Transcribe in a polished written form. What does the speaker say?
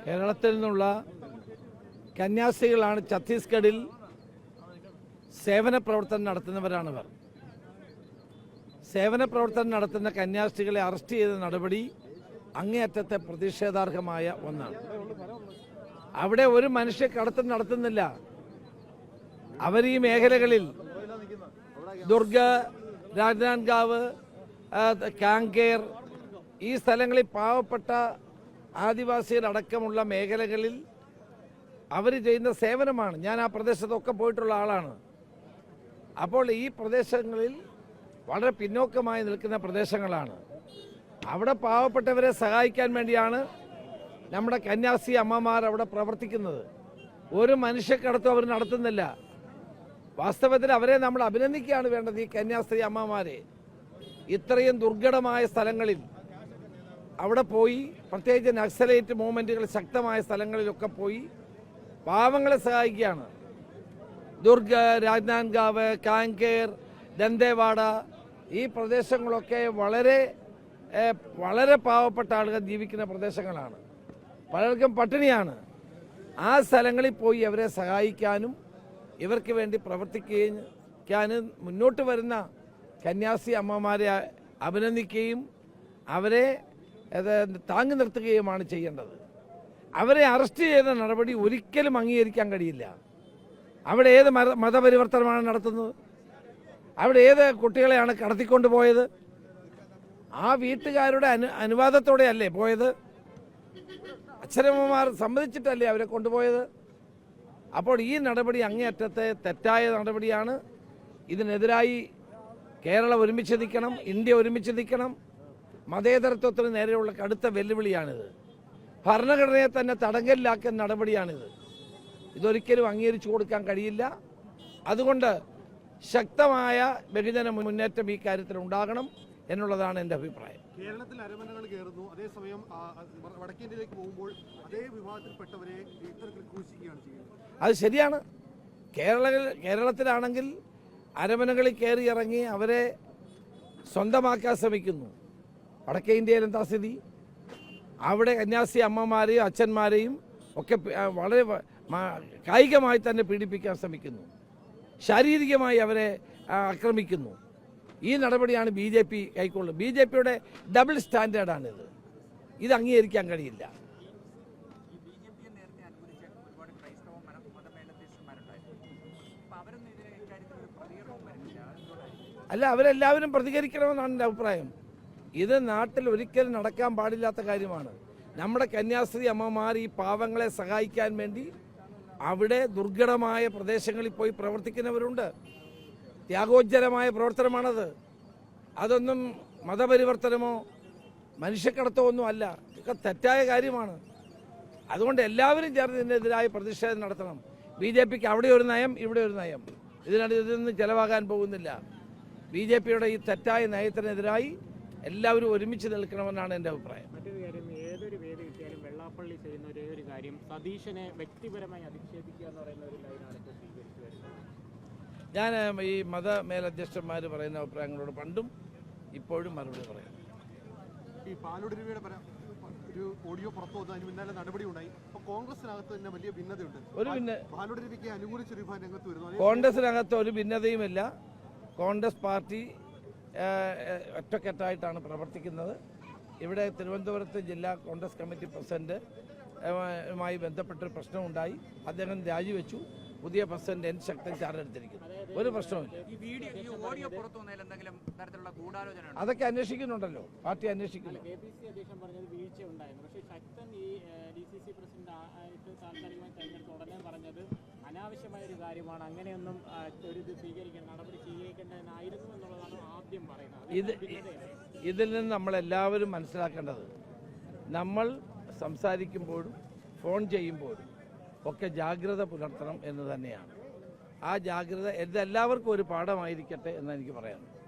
കേരളത്തിൽ നിന്നുള്ള കന്യാസ്ത്രീകളാണ് ഛത്തീസ്ഗഡിൽ സേവന പ്രവർത്തനം നടത്തുന്നവരാണിവർ. സേവന പ്രവർത്തനം നടത്തുന്ന കന്യാസ്ത്രീകളെ അറസ്റ്റ് ചെയ്ത നടപടി അങ്ങേയറ്റത്തെ പ്രതിഷേധാർഹമായ ഒന്നാണ്. അവിടെ ഒരു മനുഷ്യ കടത്തം നടത്തുന്നില്ല. അവർ ഈ മേഖലകളിൽ ദുർഗ്, രാജനാൻഗാവ്, കാങ്കേർ ഈ സ്ഥലങ്ങളിൽ പാവപ്പെട്ട ആദിവാസികളടക്കമുള്ള മേഖലകളിൽ അവർ ചെയ്യുന്ന സേവനമാണ്. ഞാൻ ആ പ്രദേശത്തൊക്കെ പോയിട്ടുള്ള ആളാണ്. അപ്പോൾ ഈ പ്രദേശങ്ങളിൽ വളരെ പിന്നോക്കമായി നിൽക്കുന്ന പ്രദേശങ്ങളാണ്. അവിടെ പാവപ്പെട്ടവരെ സഹായിക്കാൻ വേണ്ടിയാണ് നമ്മുടെ കന്യാസ്ത്രീ അമ്മമാർ അവിടെ പ്രവർത്തിക്കുന്നത്. ഒരു മനുഷ്യക്കടത്തും അവർ നടത്തുന്നില്ല. വാസ്തവത്തിൽ അവരെ നമ്മൾ അഭിനന്ദിക്കുകയാണ് വേണ്ടത്. ഈ കന്യാസ്ത്രീ അമ്മമാരെ ഇത്രയും ദുർഘടമായ സ്ഥലങ്ങളിൽ അവിടെ പോയി, പ്രത്യേകിച്ച് നക്സലേറ്റ് മൂവ്മെൻറ്റുകൾ ശക്തമായ സ്ഥലങ്ങളിലൊക്കെ പോയി പാവങ്ങളെ സഹായിക്കുകയാണ്. ദുർഗ്, രാജനാൻഗാവ്, കാങ്കേർ, ദന്തേവാഡ ഈ പ്രദേശങ്ങളൊക്കെ വളരെ പാവപ്പെട്ട ആളുകൾ ജീവിക്കുന്ന പ്രദേശങ്ങളാണ്. പലർക്കും പട്ടിണിയാണ്. ആ സ്ഥലങ്ങളിൽ പോയി അവരെ സഹായിക്കാനും ഇവർക്ക് വേണ്ടി പ്രവർത്തിക്കാനും മുന്നോട്ട് വരുന്ന കന്യാസ്ത്രീ അമ്മമാരെ അഭിനന്ദിക്കുകയും അവരെ താങ്ങി നിർത്തുകയുമാണ് ചെയ്യേണ്ടത്. അവരെ അറസ്റ്റ് ചെയ്ത നടപടി ഒരിക്കലും അംഗീകരിക്കാൻ കഴിയില്ല. അവിടെ ഏത് മതപരിവർത്തനമാണ് നടത്തുന്നത്? അവിടെ ഏത് കുട്ടികളെയാണ് കടത്തിക്കൊണ്ടുപോയത്? ആ വീട്ടുകാരുടെ അനുവാദത്തോടെയല്ലേ പോയത്? അച്ഛനമ്മമാർ സമ്മതിച്ചിട്ടല്ലേ അവരെ കൊണ്ടുപോയത്? അപ്പോൾ ഈ നടപടി അങ്ങേയറ്റത്തെ തെറ്റായ നടപടിയാണ്. ഇതിനെതിരായി കേരളം ഒരുമിച്ച് നിൽക്കണം, ഇന്ത്യ ഒരുമിച്ച് നിൽക്കണം. മതേതരത്വത്തിന് നേരെയുള്ള കടുത്ത വെല്ലുവിളിയാണിത്. ഭരണഘടനയെ തന്നെ തടങ്കലിലാക്കുന്ന നടപടിയാണിത്. ഇതൊരിക്കലും അംഗീകരിച്ചു കൊടുക്കാൻ കഴിയില്ല. അതുകൊണ്ട് ശക്തമായ ബഹുജന മുന്നേറ്റം ഈ കാര്യത്തിൽ ഉണ്ടാകണം എന്നുള്ളതാണ് എൻ്റെ അഭിപ്രായം. കേരളത്തിൽ അരമനകൾ കയറുന്നു, അതേസമയം വടക്കേന്ത്യയിലേക്ക് പോകുമ്പോൾ അതേ വിഭാഗത്തിൽപ്പെട്ടവരെ ക്രൂശിക്കുകയാണ് ചെയ്യുന്നത്. അത് ശരിയാണ്. കേരളത്തിലാണെങ്കിൽ അരമനകളിൽ കയറി ഇറങ്ങി അവരെ സ്വന്തമാക്കാൻ ശ്രമിക്കുന്നു. വടക്കേ ഇന്ത്യയിൽ എന്താ സ്ഥിതി? അവിടെ കന്യാസ്ത്രീ അമ്മമാരെയും അച്ഛന്മാരെയും ഒക്കെ വളരെ കായികമായി തന്നെ പീഡിപ്പിക്കാൻ ശ്രമിക്കുന്നു. ശാരീരികമായി അവരെ ആക്രമിക്കുന്നു. ഈ നടപടിയാണ് BJP കൈക്കൊള്ളുന്നത്. BJPയുടെ ഡബിൾ സ്റ്റാൻഡേർഡാണിത്. ഇത് അംഗീകരിക്കാൻ കഴിയില്ല. അല്ല, അവരെല്ലാവരും പ്രതികരിക്കണമെന്നാണ് എൻ്റെ അഭിപ്രായം. ഇത് നാട്ടിൽ ഒരിക്കലും നടക്കാൻ പാടില്ലാത്ത കാര്യമാണ്. നമ്മുടെ കന്യാസ്ത്രീ അമ്മമാർ ഈ പാവങ്ങളെ സഹായിക്കാൻ വേണ്ടി അവിടെ ദുർഘടമായ പ്രദേശങ്ങളിൽ പോയി പ്രവർത്തിക്കുന്നവരുണ്ട്. ത്യാഗോജ്ജലമായ പ്രവർത്തനമാണത്. അതൊന്നും മതപരിവർത്തനമോ മനുഷ്യക്കടത്തോ ഒന്നും അല്ല. ഇതൊക്കെ തെറ്റായ കാര്യമാണ്. അതുകൊണ്ട് എല്ലാവരും ചേർന്ന് ഇതിനെതിരായ പ്രതിഷേധം നടത്തണം. BJPക്ക് അവിടെ ഒരു നയം, ഇവിടെ ഒരു നയം. ഇതിനൊന്നും ചെലവാകാൻ പോകുന്നില്ല. BJPയുടെ ഈ തെറ്റായ നയത്തിനെതിരായി എല്ലാവരും ഒരുമിച്ച് നിൽക്കണമെന്നാണ് എൻ്റെ അഭിപ്രായം. മറ്റൊരു കാര്യം, ഏതൊരു വേദി കിട്ടിയാലും വെള്ളാപ്പള്ളി ചെയ്യുന്ന ഒരേ ഒരു കാര്യം സതീശനെ വ്യക്തിപരമായി അധിക്ഷേപിക്കുക എന്ന് പറയുന്ന ഒരു ലൈനാണ് ഇപ്പോൾ സ്വീകരിച്ചു വരുന്നത്. ഞാൻ ഈ മേലധ്യക്ഷന്മാർ പറയുന്ന അഭിപ്രായങ്ങളോട് പണ്ടും ഇപ്പോഴും മറുപടി പറയാം. ഈ പാലോട് രവിയുടെ ഒരു ഓഡിയോ പുറത്തു വന്നു, അതിന് പിന്നാലെ നടപടി ഉണ്ടായി. അപ്പോൾ കോൺഗ്രസിനകത്ത് തന്നെ വലിയ ഭിന്നതയുണ്ട്. പാലോട് രവിക്ക് അനുകൂലിച്ചൊരു വിഭാഗം രംഗത്ത് വരുന്നു. കോൺഗ്രസിനകത്ത് ഒരു ഭിന്നതയുമില്ല. കോൺഗ്രസ് പാർട്ടി ഒറ്റക്കെട്ടായിട്ടാണ് പ്രവർത്തിക്കുന്നത്. ഇവിടെ തിരുവനന്തപുരത്ത് ജില്ലാ കോൺഗ്രസ് കമ്മിറ്റി പ്രസിഡന്റുമായി ബന്ധപ്പെട്ടൊരു പ്രശ്നമുണ്ടായി. അദ്ദേഹം രാജിവെച്ചു. പുതിയ പ്രസിഡന്റ് N. ശക്തൻ ചാർജെടുത്തിരിക്കുന്നു. ഒരു പ്രശ്നവുമില്ല. അതൊക്കെ അന്വേഷിക്കുന്നുണ്ടല്ലോ, പാർട്ടി അന്വേഷിക്കുന്നു. KPCC അധ്യക്ഷൻ പറഞ്ഞത് വീഴ്ച ഉണ്ടായിരുന്നു. പക്ഷേ ശക്തൻ ഈ DCC പ്രസിഡന്റ് ആയിട്ട് താൽക്കാലികമായി തെരഞ്ഞെടുത്ത ഉടനെ പറഞ്ഞത് അനാവശ്യമായ ഒരു കാര്യമാണ്, അങ്ങനെയൊന്നും ഒരു നടപടി സ്വീകരിക്കേണ്ടതെന്നായിരുന്നു എന്നുള്ളതാണ് ആദ്യം പറയുന്നത്. ഇതിൽ നിന്ന് നമ്മളെല്ലാവരും മനസ്സിലാക്കേണ്ടത്, നമ്മൾ സംസാരിക്കുമ്പോഴും ഫോൺ ചെയ്യുമ്പോഴും ഒക്കെ ജാഗ്രത പുലർത്തണം എന്ന് തന്നെയാണ്. ആ ജാഗ്രത എല്ലാവർക്കും ഒരു പാഠമായിരിക്കട്ടെ എന്ന് എനിക്ക് പറയാം.